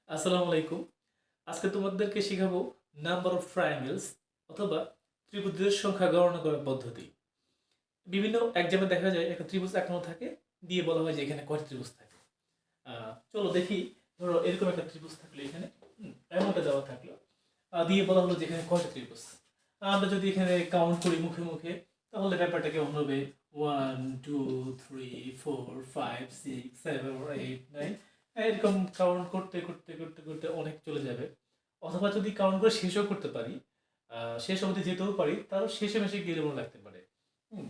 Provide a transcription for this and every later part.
আসসালামু আলাইকুম। আজকে তোমাদেরকে শেখাবো নাম্বার অফ ট্রায়াঙ্গেলস অথবা ত্রিভুজের সংখ্যা গণনা করার পদ্ধতি। বিভিন্ন এক্সামে দেখা যায় একটা ত্রিভুজ আঁকানো থাকে, দিয়ে বলা হয় যে এখানে কয়টা ত্রিভুজ থাকে। চলো দেখি, ধরো এরকম একটা ত্রিভুজ থাকলো এখানে, এমনটা দেওয়া থাকলো, দিয়ে বলা হলো যে এখানে কয়টা ত্রিভুজ। আমরা যদি এখানে কাউন্ট করি মুখে মুখে, তাহলে ব্যাপারটা কেমন হবে? 1 2 3 4 5 6 7 8 9, এরকম কাউন্ট করতে করতে করতে করতে অনেক চলে যাবে। অথবা যদি কাউন্ট করে শেষও করতে পারি, শেষ অবধি যেতেও পারি, তারও শেষে মেশে গেলে মনে লাগতে পারে। হুম,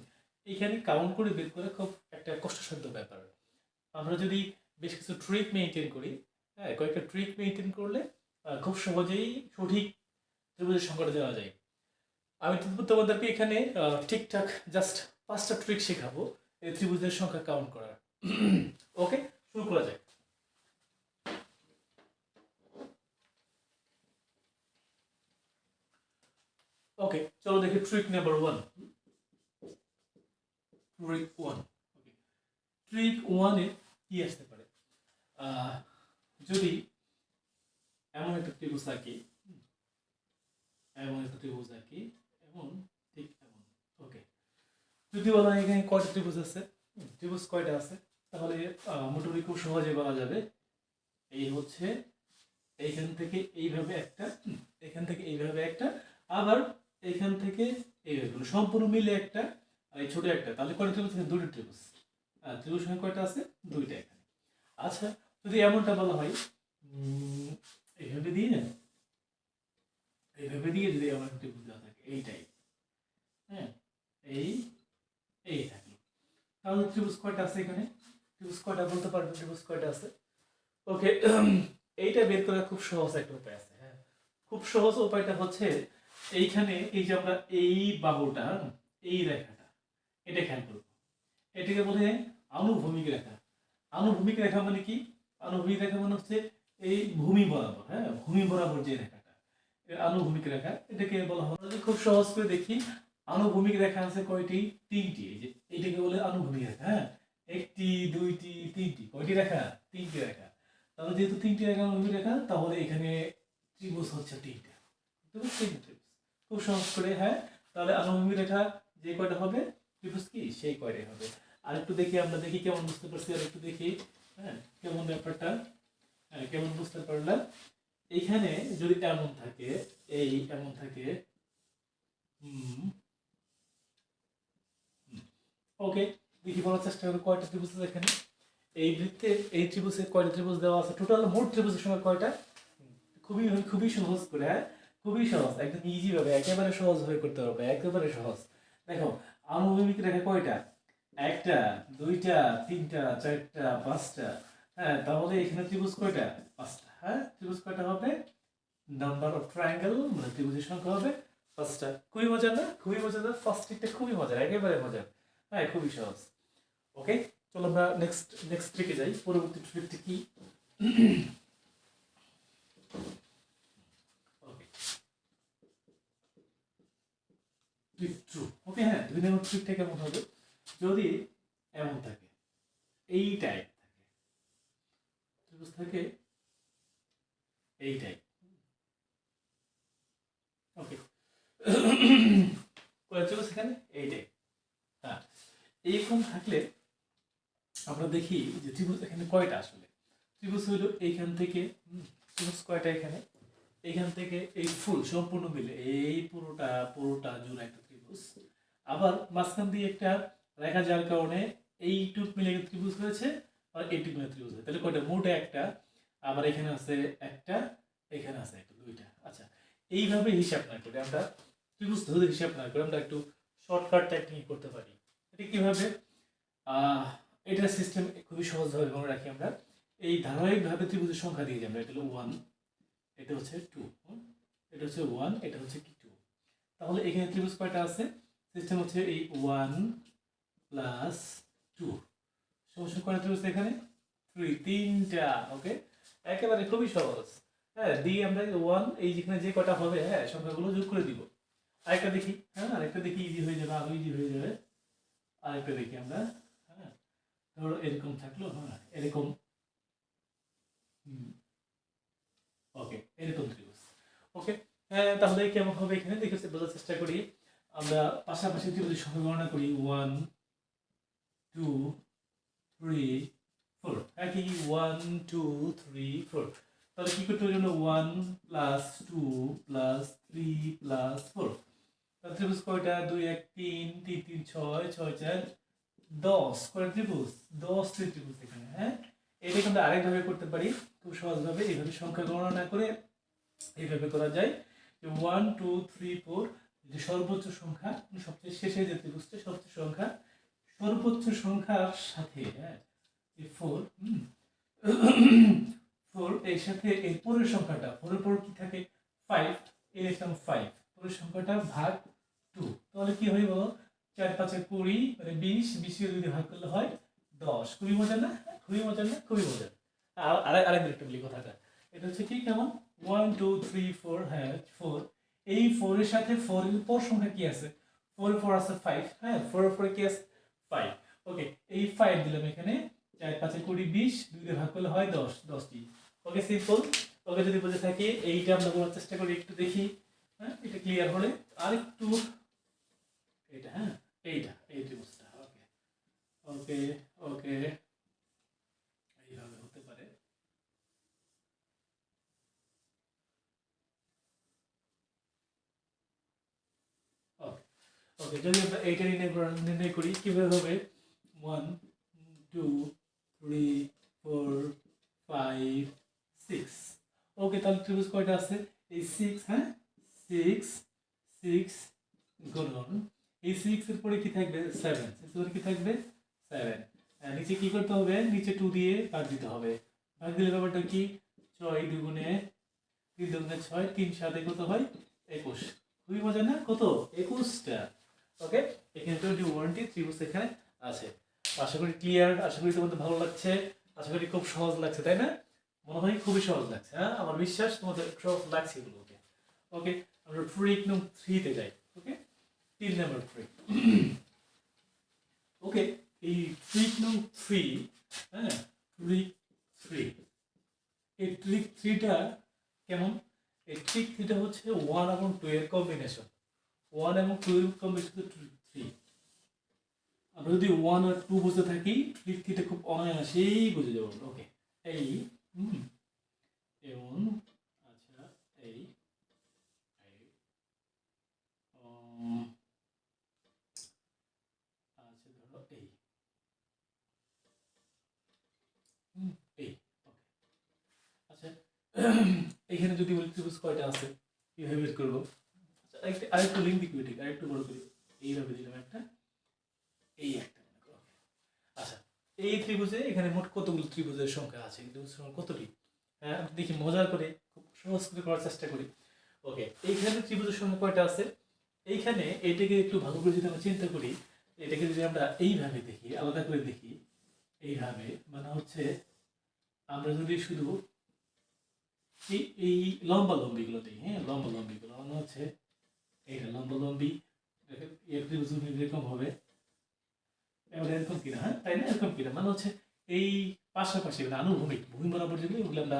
এইখানে কাউন্ট করে বের করা খুব একটা কষ্টসাধ্য ব্যাপার। আমরা যদি বেশ কিছু ট্রিক মেনটেন করি, হ্যাঁ, কয়েকটা ট্রিক মেনটেন করলে খুব সহজেই সঠিক ত্রিভুজের সংখ্যাটা দেওয়া যায়। আমি তোমাদেরকে এখানে ঠিকঠাক জাস্ট 5টা ট্রিক শেখাবো এই ত্রিভুজের সংখ্যা কাউন্ট করার। ওকে, শুরু করা যায়। ওকে, চলো দেখি ট্রিক নাম্বার 1। ট্রিক 1। ওকে, ট্রিক 1 এ কি আসতে পারে? আহ, যদি এমন একটা ত্রিভুজ আঁকি, এমন একটা ত্রিভুজ আঁকি, এমন, ঠিক এমন। ওকে, যদি বলা হয় এখানে কয়টা ত্রিভুজ আছে, ত্রিভুজ কয়টা আছে, তাহলে মোটামুটি খুব সহজে বলা যাবে। এই হচ্ছে এইখান থেকে এইভাবে একটা, এখান থেকে এইভাবে একটা, আবার এখান থেকে এইভাবে, মানে সম্পূর্ণ মিলে একটা, আর এই ছোট একটা, তাহলে কয়টা ত্রিভুজ? দুটো ত্রিভুজ। ত্রিভুজ সংখ্যা কয়টা আছে? দুইটা এখানে। আচ্ছা, যদি এমনটা বলা হয়, এইভাবে দিয়ে না, এইভাবে দিয়ে যদি আমার ত্রিভুজ দেওয়া থাকে এইটাই, হ্যাঁ, এই এই থাকলো, তাহলে ত্রিভুজ কয়টা আছে এখানে? ত্রিভুজ কয়টা বলতে পারবে? ত্রিভুজ কয়টা আছে? ওকে, এইটা বের করার খুব সহজ একটা উপায় আছে। হ্যাঁ, খুব সহজ উপায়টা হচ্ছে এইখানে, এই যে আমরা এই বাহুটা, এই রেখাটা, এটা খেয়াল করব। এটাকে বলে আনুভূমিক রেখা। আনুভূমিক রেখা মানে কি? আনুভূমিক রেখা মানে হচ্ছে এই ভূমি বরাবর, হ্যাঁ, ভূমি বরাবর যে রেখাটা, আনুভূমিক রেখা, এটাকে বলা হয়। যদি খুব সহজ করে দেখি, আনুভূমিক রেখা আছে কয়টি? তিনটি। এই যে এটাকে বলে আনুভূমিক রেখা। হ্যাঁ, একটি, দুইটি, তিনটি। কয়টি রেখা? তিনটি রেখা। তাহলে যেহেতু তিনটি রেখা আনুভূমিক রেখা, তাহলে এখানে ত্রিভুজ হচ্ছে তিনটা। ত্রিভুজ তিনটা ত্রিভুজ। খুব সহজ করে, হ্যাঁ, তাহলে আনুভূমিক রেখা যে কয়টা হবে, ত্রিভুজ কি সেই কয়টাই হবে। আরেকটু দেখি, আমরা দেখি কেমন বুঝতে পারছি, আরেকটু দেখি, হ্যাঁ, কেমন ব্যাপারটা, হ্যাঁ, কেমন বুঝতে পারলাম। এইখানে যদি এমন থাকে, এই এমন থাকে, হুম, ওকে, দেখি বলার চেষ্টা করো কয়টা ত্রিভুজ আছে এখানে। এই বৃত্তে এই ত্রিভুজে কয়টা ত্রিভুজ দেওয়া আছে? টোটাল মোট ত্রিভুজের সংখ্যা কয়টা? খুবই খুবই সহজ করে, হ্যাঁ, খুবই সহজ, একদম ইজি ভাবে, একেবারে সহজ হয়ে করতে পারবে, একেবারে সহজ। দেখো, আনুভূমিক রেখা কয়টা? একটা, দুইটা, তিনটা, চারটা, পাঁচটা। হ্যাঁ, তাহলে এখানে ত্রিভুজ কয়টা? পাঁচটা। হ্যাঁ, ত্রিভুজ কয়টা হবে? নাম্বার অফ ট্রায়াঙ্গেল মানে ত্রিভুজের সংখ্যা হবে পাঁচটা। খুবই মজার না? খুবই মজার না? ফার্স্ট ট্রিকটা খুবই মজার, একেবারে মজার। হ্যাঁ, খুবই সহজ। ওকে, চলো আমরা নেক্সট নেক্সট ট্রিকে যাই। পরবর্তী ট্রিকটা কি? ওকে, ট্রিক ট্রু। ওকে, হ্যাঁ, 2 নম্বর ট্রিকটা কেমন হবে? যদি এমন থাকে, এই টাইপ থাকে, ত্রিভুজ থাকে এই টাইপ। ওকে, কয়টা ত্রিভুজ এখানে? এই টাইপ। হ্যাঁ, এইরকম থাকলে আমরা দেখি যে ত্রিভুজ এখানে কয়টা আসলে। ত্রিভুজ হইল এইখান থেকে, ত্রিভুজ কয়টা এখানে? এইখান থেকে এই ফুল সম্পূর্ণ মিলে এই পুরোটা পুরোটা জুড়ে একটা ত্রিভুজ। আবার মাঝখান দিয়ে একটা রেখা যাওয়ার কারণে এইটুক মিলে একটা ত্রিভুজ হয়েছে, আর এইটুক মিলে ত্রিভুজ হয়েছে, তাহলে কয়টা? মোট একটা। আবার এখানে আছে একটা, এখানে আছে একটা, দুইটা। আচ্ছা, এইভাবে হিসাব না করে আমরা, ত্রিভুজ ধরে হিসাব না করে আমরা একটু শর্টকাট টেকনিক করতে পারি। এটা কিভাবে? এটার সিস্টেম খুবই সহজভাবে মনে রাখি আমরা। এই ধারাবাহিকভাবে ত্রিভুজের সংখ্যা দিয়ে যাই আমরা। এটা হলো 1, এটা হচ্ছে 2, এটা হচ্ছে 1, এটা হচ্ছে কি 2। তাহলে এখানে ত্রিভুজ কয়টা আছে? সিস্টেম হচ্ছে এই 1 প্লাস 2 সমস্যা কয়টা ত্রিভুজ এখানে? 3, তিনটা। ওকে, একেবারে খুবই সহজ। হ্যাঁ, দিয়ে আমরা 1, এই যেখানে যে কয়টা হবে, হ্যাঁ, সংখ্যাগুলো যোগ করে দিব। আরেকটা দেখি, হ্যাঁ, আরেকটা দেখি, ইজি হয়ে যাবে, আরো ইজি হয়ে যাবে। আরেকটা দেখি আমরা, হ্যাঁ, ধরো এরকম থাকলো, হ্যাঁ, এরকম, হ্যাঁ, তাহলে কেমন হবে এখানে দেখে বোঝার চেষ্টা করি। আমরা পাশাপাশি ত্রিভুজের সংখ্যা গণনা করি 1 2 3 4 একই 1 2 3 4। তাহলে কি করতে হবে জন্য 1 প্লাস 2 প্লাস 3 প্লাস 4। তাহলে ত্রিভুজ কয়টা 2 1 3 3 3 6 6 4 10 কয়টা ত্রিভুজ 10 টি ত্রিভুজ এখানে। হ্যাঁ, এটা কিন্তু আরেকভাবে করতে পারি খুব সহজভাবে। এইভাবে সংখ্যা গণনা না করে এইভাবে করা যায় যে 1 2 3 4 যে সর্বোচ্চ সংখ্যা সবচেয়ে শেষে যে ত্রিভুজটা সবচেয়ে সংখ্যা সর্বোচ্চ সংখ্যার সাথে, হ্যাঁ, এই 4 4 এর সাথে এর পরের সংখ্যাটা 4 এর পর কি থাকে 5, এর লিখলাম 5, পরের সংখ্যাটা ভাগ 2। তাহলে কি হয় বলো 4 5 এ 20 মানে 20, 20 কে যদি ভাগ করলে হয় 10। খুবই মজার না? খুবই মজার না? খুবই মজার। আরেকবার একটু বলি কথাটা। এটা হচ্ছে কি কেমন 1 2 3 4, হ্যাঁ 4। এই 4 এর সাথে 4 এর পর সংখ্যা কি আছে 4 এর পর আছে 5, হ্যাঁ 4 এর পরে কি আছে 5। ওকে, এই 5 দিলাম এখানে 4 5 এ 20, 20 2 দিয়ে ভাগ করলে হয় 10, 10টি। ওকে, সিম্পল। ওকে, যদি বুঝে থাকি এইটা আমরা করার চেষ্টা করি একটু দেখি। হ্যাঁ, এটা ক্লিয়ার হলে আরেকটু এটা, হ্যাঁ এইটা এই ত্রিভুজটা। ওকে ওকে ওকে, এইভাবে হতে পারে। ওকে ওকে, যদি আমরা এইটা নির্ণয় করি কিভাবে হবে 1 2 3 4 5 6। ওকে, তাহলে ত্রিভুজ কয়টা আছে এই 6, হ্যাঁ 6 6 গুণন এই 6 এর পরে কি থাকবে 7, এর পরে কি থাকবে 7। নিচে কি করতে হবে নিচে 2 দিয়ে ভাগ দিতে হবে। ভাগ দিলে ব্যাপারটা কি 6 দুগুণে 3 দুগুণে 6, 3 7 কত হয় 21। খুবই মজা না? কত 21টা। ওকে, এখানে 21টি ত্রিভুজ এখানে আছে। আশা করি ক্লিয়ার, আশা করি তোমাদের ভালো লাগছে, আশা করি খুব সহজ লাগছে, তাই না? মনে হয় খুবই সহজ লাগছে। হ্যাঁ, আমার বিশ্বাস তোমাদের সহজ লাগছে এগুলো। ওকে ওকে, আমরা ট্রিক নং 3 তে যাই। ওকে, 3 নাম্বার ট্রিক। ওকে, এই ট্রিক নং 3, হ্যাঁ ট্রিক 3, এই ট্রিক 3টা কেমন? এই ট্রিক 3টা হচ্ছে 1 এবং 2 এর কম্বিনেশন। 1 এবং 2 এর কম্বিনেশন ট্রিক 3। আমরা যদি 1 আর 2 বুঝতে থাকি ট্রিক 3টা খুব অনায়াসেই বুঝে যাব। ওকে, এই এমন, আচ্ছা এই এই আচ্ছা ধরো এই এই। ওকে, আচ্ছা এখানে যদি বলি ত্রিভুজ কয়টা আছে কিভাবে বের করবো? আচ্ছা, আরেকটু লিঙ্ক দিই, ঠিক আরেকটু বড় করি। এইভাবে দিলাম একটা, এই একটা মনে করো। আচ্ছা, এই ত্রিভুজে এখানে মোট কতগুলো ত্রিভুজের সংখ্যা আছে ত্রিভুজের সংখ্যা কতটি? হ্যাঁ, আমি দেখি মজা করে খুব সহজ করে করার চেষ্টা করি। ওকে, এইখানে ত্রিভুজের সংখ্যা কয়টা আছে? এইখানে এইটাকে একটু ভালো করে যদি আমরা চিন্তা করি, এটাকে যদি আমরা এইভাবে দেখি, আলাদা করে দেখি, এইভাবে মানে হচ্ছে আমরা যদি শুধু এই লম্বা লম্বিগুলো দিই, হ্যাঁ লম্বা লম্বিগুলো মানে হচ্ছে এইটা লম্বা লম্বি। দেখেন এর ত্রিভুজ এরকম হবে, এবার এরকম কিনা, হ্যাঁ তাই না? এরকম কিনা মানে হচ্ছে এই পাশাপাশি মানে আনুভূমিক ভূমি বরাবর যেগুলো এগুলো আমরা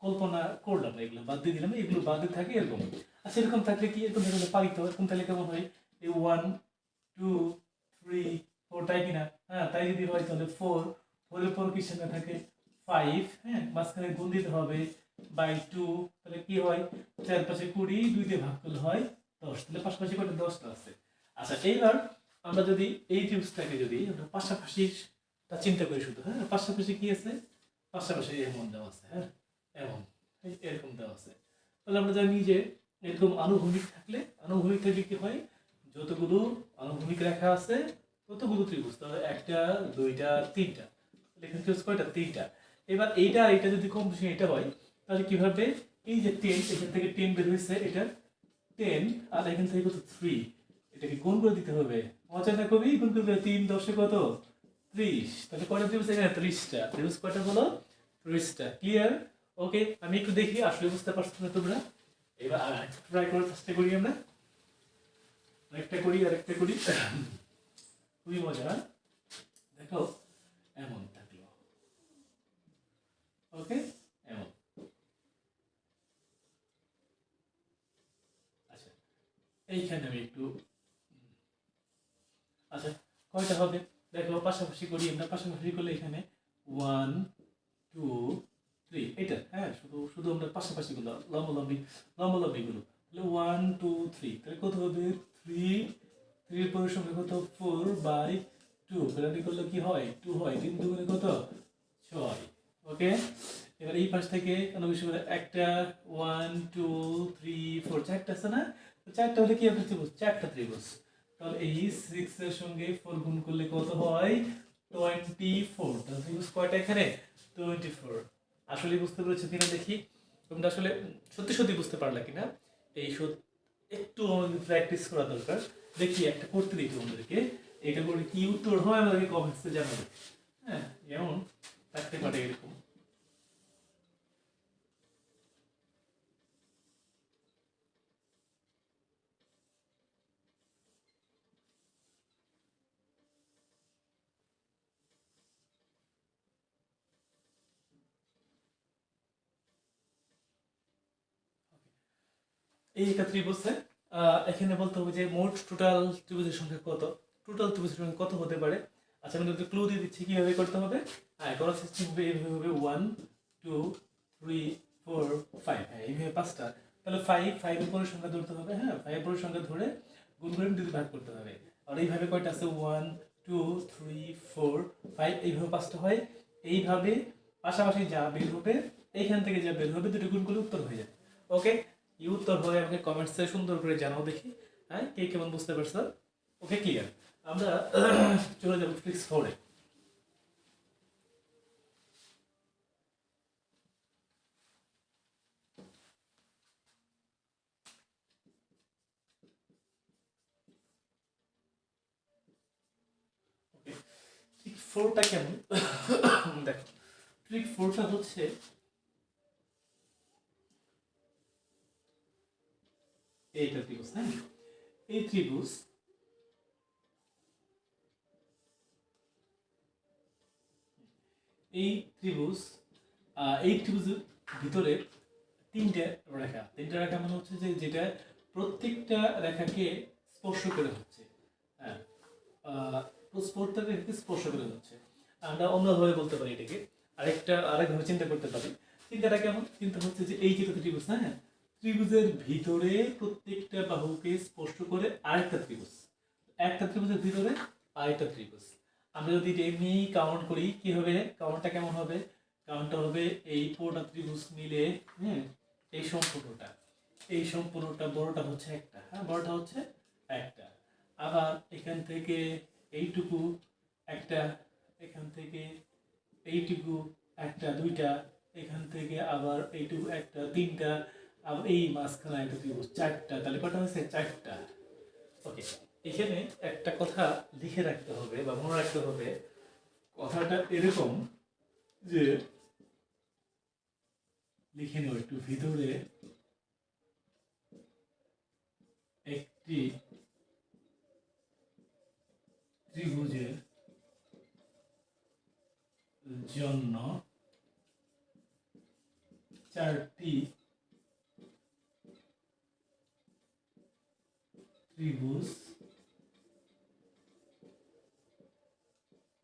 কল্পনা করলাম, এগুলো বাদ দিয়ে দিলাম, এগুলো বাদ দিয়ে থাকে এরকম। আচ্ছা, এরকম থাকলে কি এরকম থাকলে পারিত এরকম তাহলে কেমন হয় এই 1 2 3 4, তাই কিনা? হ্যাঁ, তাই যদি হয় তাহলে 4, 4 এর পর কি সংখ্যা থাকে 5, হ্যাঁ মাঝখানে গুণ দিতে হবে বাই 2, তাহলে কি হয় 4 5 20, 2 দিয়ে ভাগ করলে হয় 10, তাহলে পাশাপাশি কত 10টা আছে। আচ্ছা, এইবার আমরা যদি এই ত্রিভুজটাকে যদি আমরা পাশাপাশি তা চিন্তা করি শুধু, হ্যাঁ পাশাপাশি কি আছে পাশাপাশি এমন দেওয়া আছে, হ্যাঁ এমন এরকম দেওয়া আছে। তাহলে আমরা জানি যে এরকম আনুভূমিক থাকলে কি হয় যতগুলো আনুভূমিক রেখা আছে ততগুলো ত্রিভুজ, তাহলে একটা দুইটা তিনটা, এখানে ত্রিভুজ কয়টা 3টা। এবার এইটা আর এটা যদি কম বেশি এটা হয় তাহলে কি হবে এই যে 10 এখান থেকে 10 বের হয়েছে, এটা 10 আর এখান থেকে কত 3, এটাকে গুণ করে দিতে হবে। মজা না কবি গুণ করবে 3 10 কত 30, তাহলে কয়টা ত্রিভুজ এখানে 30টা ত্রিভুজ কয়টা হলো 30টা। ক্লিয়ার? ওকে, আমি একটু দেখি আসলে বুঝতে পারছো না তোমরা। এবার আরেকটা ট্রাই করার চেষ্টা করি আমরা, আরেকটা করি খুবই মজা। দেখো এমন থাকলো, ওকে এমন, এইখানে আমি একটু আচ্ছা কয়টা হবে দেখো, পাশাপাশি করি আমরা। পাশাপাশি করলে এখানে 1 2 3 এটা, হ্যাঁ, শুধু শুধু আমরা পাশাপাশি গুলো লম্বালম্বি গুলো তাহলে 1 2 3, তাহলে কত হবে 3, 3 এর পরের সংখ্যা কত 4/2, কাটাকাটি করলে কি হয় 2 হয়, 3 দুগুণে কত 6। ওকে, এবার এই পাশ থেকে অনুবিশ করে একটা 1 2 3 4 চারটা আছে না, তো চারটা হলে কি একটা ত্রিভুজ, চারটা ত্রিভুজ। তাহলে এই 6 এর সঙ্গে 4 গুণ করলে কত হয় 24। তাহলে ত্রিভুজ কয়টা এখানে 24। আসলে বুঝতে পেরেছো কিনা দেখি, তোমরা আসলে সত্যি সত্যি বুঝতে পারলা কিনা। এই একটু আমাদের প্র্যাকটিস করা দরকার। দেখি একটা করতে দিই তোমাদেরকে, এটা করে কি উত্তর হয় আমাদেরকে কমেন্টসে জানাবে। হ্যাঁ, যেমন থাকতে পারে এরকম। এই একটা ত্রিভুজে এখানে বলতে হবে যে মোট টোটাল ত্রিভুজের সংখ্যা কত, টোটাল ত্রিভুজের সংখ্যা কত হতে পারে। আচ্ছা, আমি তোমাদের ক্লু দিয়ে দিচ্ছি কিভাবে করতে হবে। হ্যাঁ, করার সিস্টেম হবে এইভাবে হবে 1 2 3 4 5, হ্যাঁ এইভাবে পাঁচটা। তাহলে 5 এর পরের সংখ্যা ধরতে হবে, হ্যাঁ 5 এর পরের সংখ্যা ধরে গুণ করে দুই ভাগ করতে হবে। আর এইভাবে কয়টা আছে 1 2 3 4 5, এইভাবে পাঁচটা হয়। এইভাবে পাশাপাশি যা বের হবে, এইখান থেকে যা বের হবে দুটো গুণ করলে উত্তর হয়ে যাবে। ওকে, এই উত্তর হলে আমাকে কমেন্টসে সুন্দর করে জানাও দেখি, হ্যাঁ কে কেমন বুঝতে পারছো। ওকে, ক্লিয়ার। আমরা চলে যাবো ট্রিক্স 4-এ। ওকে, ট্রিক 4টা কেমন দেখো, ট্রিক 4টা হচ্ছে এইটা ত্রিভুজ, হ্যাঁ এই ত্রিভুজ এই ত্রিভুজ এই ত্রিভুজের ভিতরে তিনটা রেখা মানে হচ্ছে যে যেটা প্রত্যেকটা রেখাকে স্পর্শ করে হচ্ছে, হ্যাঁ প্রত্যেকটা রেখাকে স্পর্শ করে হচ্ছে। আমরা অন্যভাবে বলতে পারি এটাকে, আরেকভাবে চিন্তা করতে পারি। চিন্তাটা কেমন, চিন্তা হচ্ছে যে এই যে ত্রিভুজ, হ্যাঁ ত্রিভুজের ভিতরে প্রত্যেকটা বাহুকে স্পর্শ করে আরেকটা ত্রিভুজ, একটা ত্রিভুজের ভিতরে আরেকটা ত্রিভুজ। আমরা যদি এমনি কাউন্ট করি কি হবে, কাউন্টটা কেমন হবে, কাউন্টটা হবে এই পুরোটা ত্রিভুজ মিলে, হ্যাঁ এই সম্পূর্ণটা বড়টা হচ্ছে একটা, হ্যাঁ বড়টা হচ্ছে একটা। আবার এখান থেকে এইটুকু একটা, এখান থেকে এইটুকু একটা দুইটা, এখান থেকে আবার এইটুকু একটা তিনটা, আবার এই মাঝখানে একটা ত্রিভুজ চারটা, তাহলে কটা হয়েছে চারটা। ওকে, এখানে একটা কথা লিখে রাখতে হবে বা মনে রাখতে হবে, কথাটা এরকম যে লিখে নেব একটু, ভিতরে একটি ত্রিভুজের জন্য চারটি ত্রিভুজ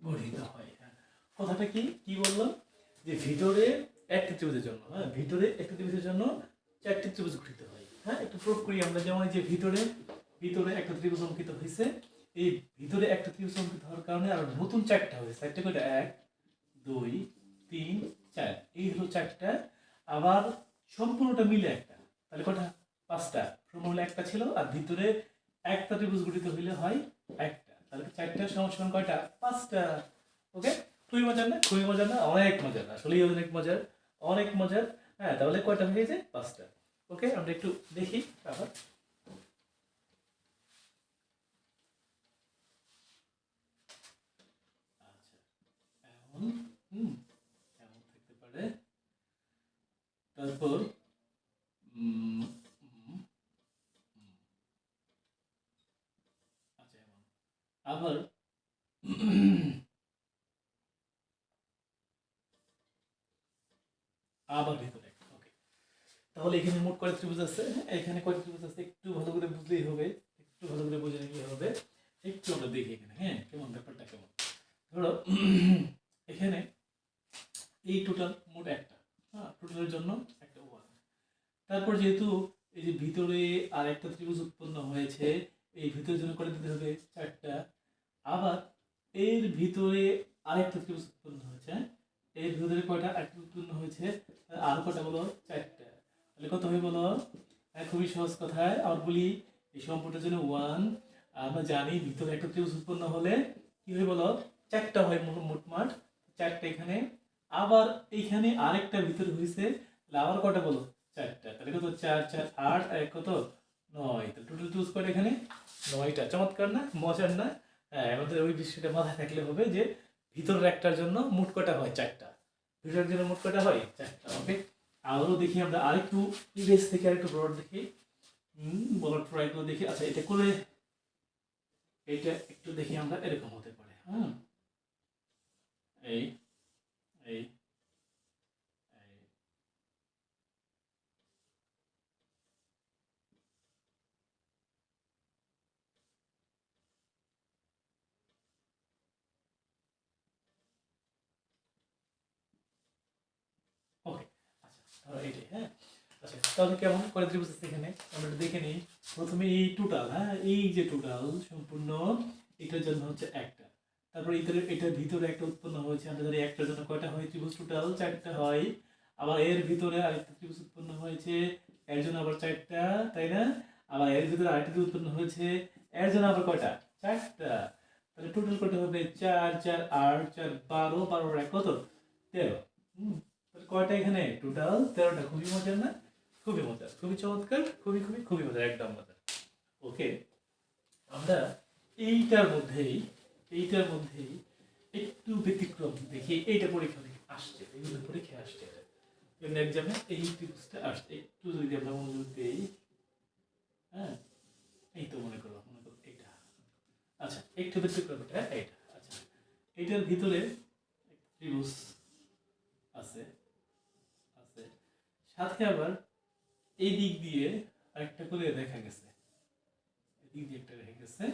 গঠিত হয়। কথাটা কি কি বললাম, যে ভিতরে একটা ত্রিভুজের জন্য, হ্যাঁ ভিতরে একটা ত্রিভুজের জন্য চারটি ত্রিভুজ গঠিত হয়। হ্যাঁ একটু প্রুফ করি আমরা, যেমন যে ভিতরে ভিতরে একটা ত্রিভুজ অঙ্কিত হয়েছে, এই ভিতরে একটা ত্রিভুজ অঙ্কিত হওয়ার কারণে আর নতুন চারটা হয়েছে, চারটা কয়টা 1 2 3 4, এই হলো চারটা। আবার সম্পূর্ণটা মিলে একটা, তাহলে কটা পাঁচটা, সম্পূর্ণ একটা ছিল আর ভিতরে একটা ত্রিভুজ গঠিত হইলে হয় একটা, তাহলে চারটা সমান কয়টা পাঁচটা। ওকে, খুবই মজার না, খুবই মজার না, অনেক মজার, আসলেই অনেক মজার, অনেক মজার। হ্যাঁ তাহলে কয়টা হয়ে যায় পাঁচটা। ওকে, আমরা একটু দেখি আবার। আচ্ছা, এমন এমন থাকতে পারে, তারপর উম, উম, আচ্ছা এমন আবার আবার ভিতরে, ওকে তাহলে এখানে মোট কয়টা ত্রিভুজ আছে? এখানে কয়টা ত্রিভুজ আছে একটু ভালো করে বুঝলেই হবে, একটু ভালো করে বুঝে নিলেই হবে। একটু আমরা দেখি এখানে, হ্যাঁ, কেমন ব্যাপারটা কেমন। ধরো এখানে এই টোটাল মোট একটা, হ্যাঁ, টোটালের জন্য একটা ওয়ান। তারপর যেহেতু এই যে ভিতরে আর একটা ত্রিভুজ উৎপন্ন হয়েছে, এই ভিতরের জন্য করে দিতে হবে চারটা। আবার এর ভিতরে আরেকটা ত্রিভুজ উৎপন্ন হয়েছে, এর ভিতরে কয়টা একটা উৎপন্ন হয়েছে, আর কয়টা বলো? চারটা। তাহলে কত হয়ে বলো? খুবই সহজ কথায় আবার বলি, এই সম্পূর্ণের জন্য ওয়ান। আমরা জানি ভিতরে একটা ত্রিভুজ উৎপন্ন হলে কি হয় বলো? চারটা হয় মোটমাট, চারটা এখানে। আবার এইখানে আরেকটা ভিতরে হয়েছে, তাহলে আবার কয়টা বলো? চারটা। তাহলে কত? চার চার আট আর এক কত? নয়। তাহলে টোটাল ত্রিভুজ কয়টা এখানে? নয়টা। চমৎকার না? মজার না? হ্যাঁ, আমাদের ওই বিষয়টা মাথায় থাকলে হবে যে ভিতরের একটার জন্য মোট কয়টা হয়? চারটা। ভিতরের জন্য মোট কয়টা হয়? চারটা। ওকে, আরও দেখি আমরা আরেকটু ইমেজ থেকে আরেকটু ব্রড দেখি, বলার ট্রাই করে দেখি। আচ্ছা, এটা করে এটা একটু দেখি আমরা, এরকম হতে পারে, হ্যাঁ, এই এই এই ওকে। আচ্ছা, ধরো এইটাই, হ্যাঁ। আচ্ছা, তাহলে কেমন করে ত্রিভুজ আছে এখানে আমরা একটু দেখে নিই। প্রথমে এই টোটাল, হ্যাঁ, এই যে টোটাল সম্পূর্ণ এটার জন্য হচ্ছে একটা। তারপরে এটার ভিতরে একটা উৎপন্ন হয়েছে, আমরা জানি একটার জন্য কয়টা হয় ত্রিভুজ? টোটাল চারটা হয়। আবার এর ভিতরে আরেকটা ত্রিভুজ উৎপন্ন হয়েছে, এর জন্য আবার চারটা, তাই না? আবার এর ভিতরে আরেকটা ত্রিভুজ উৎপন্ন হয়েছে, এর জন্য আবার কয়টা? চারটা। তাহলে টোটাল কয়টা হবে? চার চার আট, চার 12, 12 আর এক কত? 13। তাহলে কয়টা এখানে? টোটাল 13টা। খুবই মজার না? খুবই মজার, খুবই চমৎকার, খুবই খুবই খুবই মজার, একদম মজার। ওকে, আমরা এইটার মধ্যেই একটু ব্যতিক্রম দেখি। এইটা পরীক্ষা থেকে আসছে, এগুলো পরীক্ষায় আসছে, এটা এক্সামে এই টিপসটা আসছে। একটু যদি আমরা মনোযোগ দিই, হ্যাঁ, এই তো মনে করো এটা। আচ্ছা, একটু ব্যতিক্রম এটা, এইটা। আচ্ছা, এইটার ভিতরে ত্রিভুজ আছে আছে সাথে আবার এই দিক দিয়ে আরেকটা করে দেখা গেছে, এদিক দিয়ে একটা রেখে গেছে,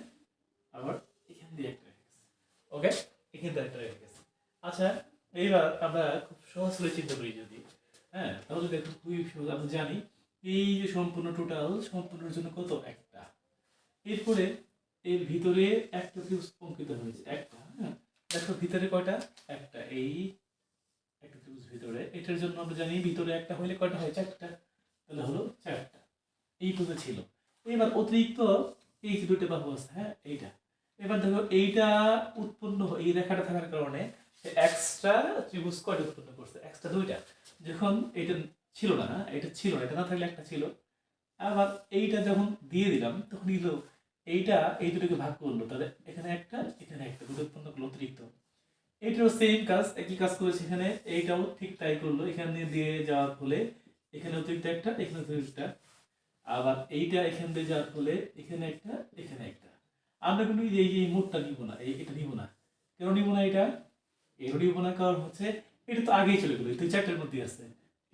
আবার এখান দিয়ে একটা রেখে গেছে। ওকে, এখান দিয়ে একটা রেখে গেছে। আচ্ছা, এইবার আমরা খুব সহজ করে চিন্তা করি যদি, হ্যাঁ, তাহলে দেখো খুবই সহজ। আমরা জানি এই যে সম্পূর্ণ টোটাল সম্পূর্ণের জন্য কত? একটা। এরপরে এর ভিতরে একটা ত্রিভুজ অঙ্কিত হয়েছে, একটা, হ্যাঁ। দেখো ভিতরে কয়টা? একটা। এই একটা ত্রিভুজ ভিতরে, এটার জন্য আমরা জানি ভিতরে একটা হইলে কয়টা হয়? চারটা। তাহলে হলো চারটা। এই পর্যন্ত ছিল। এবার অতিরিক্ত এই যে দুটো বাহু আছে, হ্যাঁ, এইটা। এবার দেখো এইটা উৎপন্ন এই রেখাটা থাকার কারণে এক্সট্রা ত্রিভুজ কয়টা উৎপন্ন করছে? এক্সট্রা দুইটা। যখন এটা ছিল না, হ্যাঁ, এটা ছিল না, এটা না থাকলে একটা ছিল। আবার এইটা যখন দিয়ে দিলাম তখন দিল এইটা এই দুটোকে ভাগ করলো, তাহলে এখানে একটা এখানে একটা, দুটো উৎপন্ন করলো অতিরিক্ত। এইটাও সেম কাজ, একই কাজ করেছে এখানে। এইটাও ঠিক তাই করলো, এখানে দিয়ে যাওয়ার ফলে এখানে অতিরিক্ত একটা, এখানে অতিরিক্ত একটা। আবার এইটা এখান দিয়ে যাওয়ার ফলে এখানে একটা, এখানে একটা। আমরা কিন্তু এই মোটটা নিব না, এটা নিব না। কেন নিব না এটা? এর নিব না কারণ হচ্ছে এটা তো আগেই চলে গেলো, তুই চারটার মধ্যে আছে।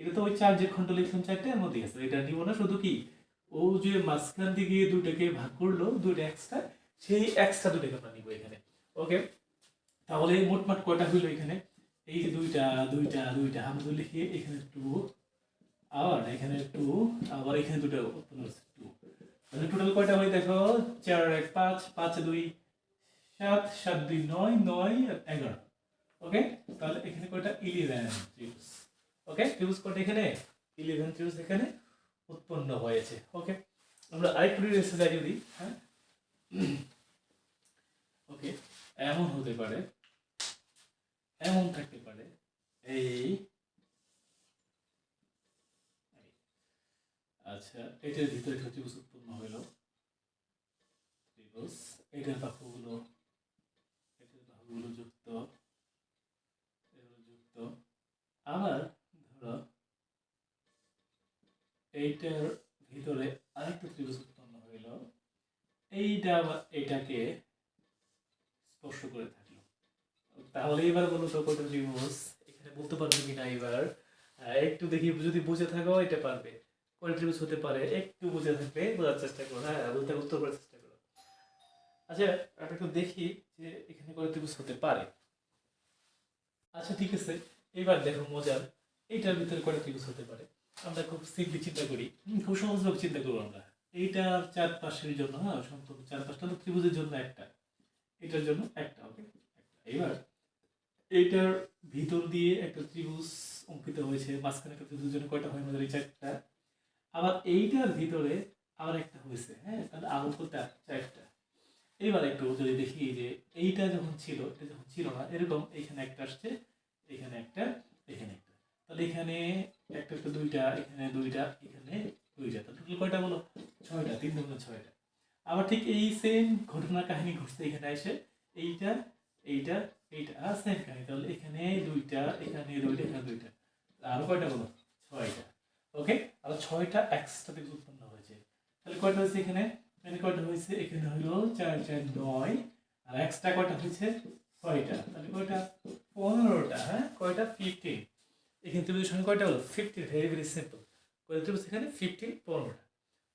এটা তো ওই চার যে খন্ড লিখলাম চারটার মধ্যেই আছে, এটা নিব না। শুধু কি ও যে মাঝখান দিয়ে গিয়ে দুটাকে ভাগ করলো, দুটো এক্সট্রা, সেই এক্সট্রা দুটাকে আমরা নিব এখানে। ওকে, তাহলে মোটমাট কয়টা হইলো এখানে? এই যে দুইটা দুইটা দুইটা আমরা তো লিখি, এখানে টু, আবার এখানে টু, আবার এখানে দুটো উৎপন্ন হচ্ছে টু। তাহলে টোটাল কয়টা হয় দেখো? 4 আর 1 5, 5 এ 2 7, 7 2 9, 9 আর 11। ওকে, তাহলে এখানে কয়টা? 11 ত্রিভুজ। ওকে, ত্রিভুজ কয়টা এখানে? 11 ত্রিভুজ এখানে উৎপন্ন হয়েছে। ওকে, আমরা আরেকটু ডিটেইলসে যাই যদি, হ্যাঁ। ওকে, এমন হতে পারে, এমন থাকতে পারে, এই, আচ্ছা, এটার ভিতরে একটা ত্রিভুজ উৎপন্ন হইলো, ত্রিভুজ, এটার বাহুগুলো, এটার বাহুগুলো যুক্ত, এগুলো যুক্ত। আবার ধরো এইটার ভিতরে আরেকটা ত্রিভুজ উৎপন্ন হইল, এইটা আবার এটাকে স্পর্শ করে থাকলো। তাহলে এবার বলো তো কয়টা ত্রিভুজ? এখানে বলতে পারবে কিনা এবার? একটু দেখি, যদি বুঝে থাকো এটা পারবে। কয়টা ত্রিভুজ হতে পারে একটু বুঝে থাকলে বোঝার চেষ্টা করো, হ্যাঁ বলতে উত্তর করার চেষ্টা করো। আচ্ছা আমরা একটু দেখি যে এখানে কয়টা ত্রিভুজ হতে পারে। আচ্ছা ঠিক আছে, এবার দেখো মজার, এইটার ভিতরে কয়টা ত্রিভুজ হতে পারে। আমরা খুব সিম্পলি চিন্তা করি, খুব সহজভাবে চিন্তা করবো আমরা। এইটা চারপাশের জন্য, হ্যাঁ সম্পূর্ণ চারপাশটা তো ত্রিভুজের জন্য একটা, এটার জন্য একটা, ওকে একটা। এবার এইটার ভিতর দিয়ে একটা ত্রিভুজ অঙ্কিত হয়েছে, মাঝখানে একটা ত্রিভুজের জন্য কয়টা হয় আমাদের এই চারটা। আবার এইটার ভিতরে আবার একটা হয়েছে, হ্যাঁ তাহলে আরো কয়টা, চারটা। এবার একটু যদি দেখি যে এইটা যখন ছিল, এটা যখন ছিল না, এরকম এখানে একটা আসছে, এখানে একটা, এখানে একটা, তাহলে এখানে একটা একটা দুইটা, এখানে দুইটা, এখানে দুইটা, তাহলে টোটাল কয়টা বলো, ছয়টা, তিন দুগুণে ছয়টা। আবার ঠিক এই সেম ঘটনা কাহিনী ঘটছে এখানে এসে, এইটা এইটা এইটা আর সেম কাহিনী, তাহলে এখানে দুইটা, এখানে দুইটা, এখানে দুইটা, আরো কয়টা বলো, ছয়টা। ওকে, আর ছয়টা এক্সট্রা থেকে উৎপন্ন হয়েছে। তাহলে কয়টা হয়েছে এখানে, এখানে কয়টা হয়েছে, এখানে হলো 4 4 9, আর এক্সট্রা কয়টা হয়েছে, 6টা, তাহলে কয়টা, 15টা, হ্যাঁ কয়টা, 15। এখানে ত্রিভুজের সংখ্যা কয়টা হলো, 15, ভেরি ভেরি সিম্পল। কয়টা ত্রিভুজ এখানে, 15, 15টা।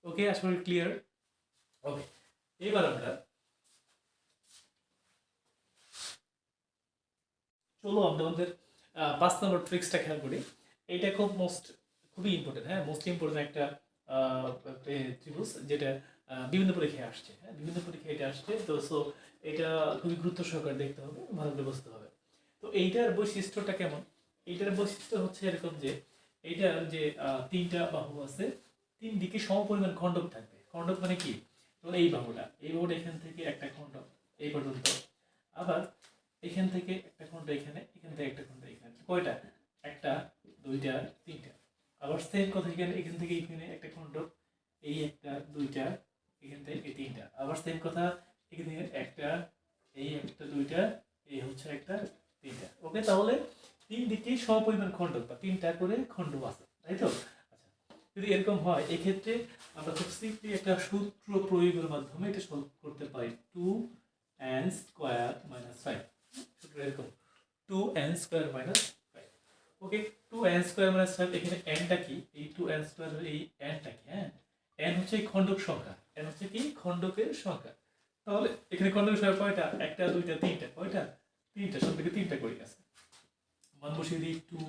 ওকে, আশা করি ক্লিয়ার। ওকে, এবার আমরা চলো আমাদের 5 নম্বর ট্রিক্সটা খেয়াল করি। এইটা খুবই ইম্পর্টেন্ট, হ্যাঁ মোস্ট ইম্পর্টেন্ট একটা ত্রিভুজ, যেটা বিভিন্ন পরীক্ষায় আসছে, হ্যাঁ বিভিন্ন পরীক্ষায় এটা আসছে, তো সো এটা খুবই গুরুত্ব সহকারে দেখতে হবে, ভালো করে বুঝতে হবে। তো এইটার বৈশিষ্ট্যটা কেমন, এইটার বৈশিষ্ট্য হচ্ছে এরকম যে এইটার যে তিনটা বাহু আছে, তিন দিকে সমপরিমাণ খণ্ডক থাকবে। খণ্ডক মানে কি, যেমন এই বাহুটা এখান থেকে একটা খণ্ডক এই পর্যন্ত, আবার এখান থেকে একটা খণ্ড এখানে, এখান থেকে একটা খণ্ড এখানে, কয়টা, একটা, দুইটা, তিনটা। আবার সেম কথা এখানে, এখান থেকে এখানে একটা খণ্ড, এই একটা, দুইটা, এখান থেকে এই তিনটা। আবার সেম কথা এখান থেকে একটা, এই একটা, দুইটা, এই হচ্ছে একটা, তিনটা। ওকে, তাহলে তিন দিকে সমপরিমাণ খণ্ড বা তিনটা করে খণ্ড আছে, তাই তো। আচ্ছা, যদি এরকম হয় এক্ষেত্রে আমরা খুব সিম্পলি একটা সূত্র প্রয়োগের মাধ্যমে এটা সলভ করতে পারি। 2n² - 5, সূত্র এরকম 2n² - 5। ওকে, 2n² - 5, এখানে n-টা কি, এই 2n² এই n-টা কি, হ্যাঁ n হচ্ছে এই খণ্ডক সংখ্যা, n হচ্ছে কি খণ্ডকের সংখ্যা। তাহলে এখানে খণ্ডকের সংখ্যা কয়টা, একটা, দুইটা, তিনটা, কয়টা, তিনটা, সব থেকে তিনটা করে আছে। মান বসিয়ে দিই, 2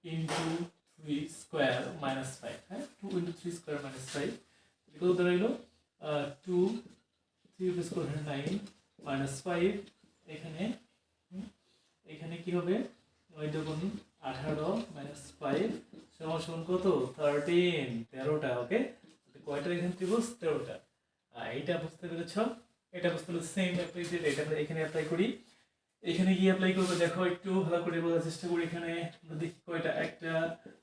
× 3² - 5, হ্যাঁ 2 × 3² - 5, কত দাঁড়াইলো, 2 3 × 9 - 5। এখানে এখানে কি হবে, 9 দুগুণ 18 - 5 সমান সমান কত, 13, 13টা। ওকে, কয়টা এখানে ত্রিভুজ, 13টা। এইটা বুঝতে পেরেছ, এটা বুঝতে পেরেছ, সেম অ্যাপ্লাই দিয়ে এটা এখানে অ্যাপ্লাই করি। এখানে গিয়ে অ্যাপ্লাই করবো, দেখো একটু ভালো করে বোঝার চেষ্টা করি। এখানে আমরা দেখি কয়টা, একটা,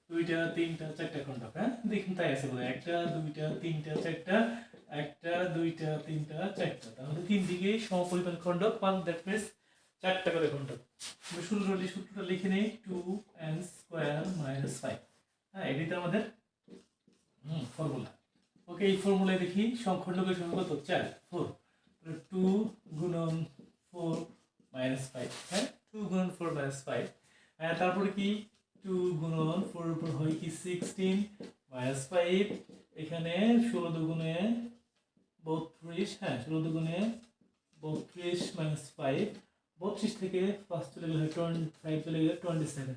দুইটা, তিনটা, চারটা খণ্ডক, হ্যাঁ দেখুন তাই আছে বলে, একটা, দুইটা, তিনটা, চারটা, একটা, দুইটা, তিনটা, চারটা, তাহলে তিন দিকে সমপরিমাণ খণ্ডক, দ্যাট মিনস চারটা করে খণ্ডক। সূত্রটা লিখে নেই, 2n² - 5, হ্যাঁ এটাই তো আমাদের ফর্মুলা। ওকে, এই ফর্মুলায় দেখি খণ্ডকের সংখ্যা কত, 4, 4, 2 × 4 - 5, হ্যাঁ 2 × 4 - 5। তারপরে কি, 2 × 4 উপর হয় কি 16 - 5, এখানে 16 দুগুণে 32, হ্যাঁ 16 দুগুণে 32 - 5, 32 থেকে 5 চলে গেলে 25 চলে গেলে 27,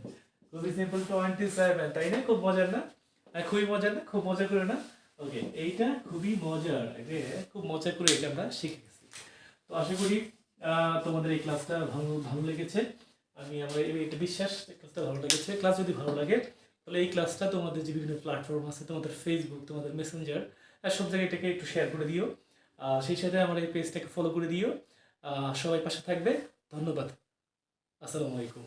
খুবই সিম্পল, 27, তাই না, খুব মজার না, খুবই মজার না, খুব মজা করে না। ওকে, এইটা খুবই মজার, খুব মজা করে এটা আমরা শিখে গেছি। তো আশা করি তোমাদের এই ক্লাসটা ভালো ভালো লেগেছে। আমার এটা বিশ্বাস, ক্লাসটা ভালো লেগেছে। ক্লাস যদি ভালো লাগে তাহলে এই ক্লাসটা তোমাদের যে বিভিন্ন প্ল্যাটফর্ম আছে, তোমাদের ফেসবুক, তোমাদের মেসেঞ্জার, সব জায়গায় এটাকে একটু শেয়ার করে দিও। সেই সাথে আমার এই পেজটাকে ফলো করে দিও। সবাই পাশে থাকবে, ধন্যবাদ, আসসালামু আলাইকুম।